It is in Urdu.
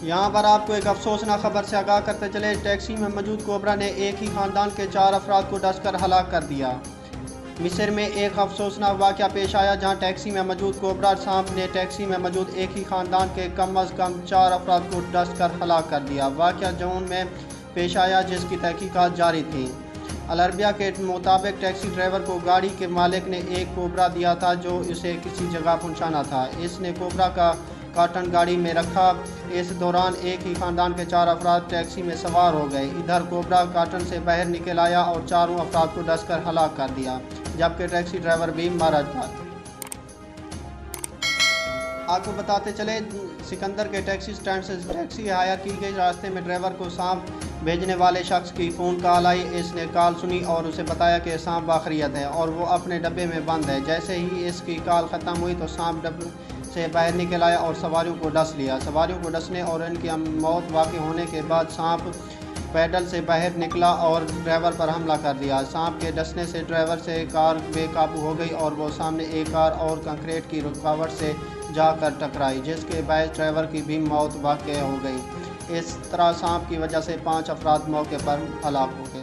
یہاں پر آپ کو ایک افسوسناک خبر سے آگاہ کرتے چلے، ٹیکسی میں موجود کوبرا نے ایک ہی خاندان کے 4 افراد کو ڈس کر ہلاک کر دیا۔ مصر میں ایک افسوسناک واقعہ پیش آیا جہاں ٹیکسی میں موجود کوبرا سانپ نے ٹیکسی میں موجود ایک ہی خاندان کے کم از کم 4 افراد کو ڈس کر ہلاک کر دیا۔ واقعہ جون میں پیش آیا جس کی تحقیقات جاری تھیں۔ العربیہ کے مطابق ٹیکسی ڈرائیور کو گاڑی کے مالک نے ایک کوبرا دیا تھا جو اسے کسی جگہ پہنچانا تھا۔ اس نے کوبرا کا کارٹن گاڑی میں رکھا۔ اس دوران ایک ہی خاندان کے 4 افراد ٹیکسی میں سوار ہو گئے۔ ادھر کوبرا کارٹن سے باہر نکل آیا اور چاروں افراد کو ڈس کر ہلاک کر دیا، جبکہ ٹیکسی ڈرائیور بھی مر گیا۔ آپ کو بتاتے چلے، سکندر کے ٹیکسی سٹینڈ سے ٹیکسی ہائر کی گئی۔ راستے میں ڈرائیور کو سانپ بھیجنے والے شخص کی فون کال آئی۔ اس نے کال سنی اور اسے بتایا کہ سانپ باخریت ہے اور وہ اپنے ڈبے میں بند ہے۔ جیسے ہی اس کی کال ختم ہوئی تو سانپ ڈبے سے باہر نکل آیا اور سواریوں کو ڈس لیا۔ سواریوں کو ڈسنے اور ان کی موت واقع ہونے کے بعد سانپ پیڈل سے باہر نکلا اور ڈرائیور پر حملہ کر دیا۔ سانپ کے ڈسنے سے ڈرائیور سے کار بے قابو ہو گئی اور وہ سامنے ایک کار اور کنکریٹ کی رکاوٹ سے جا کر ٹکرائی، جس کے باعث ڈرائیور کی بھی موت واقع ہو گئی۔ اس طرح سانپ کی وجہ سے 5 افراد موقع پر ہلاک ہو گئے۔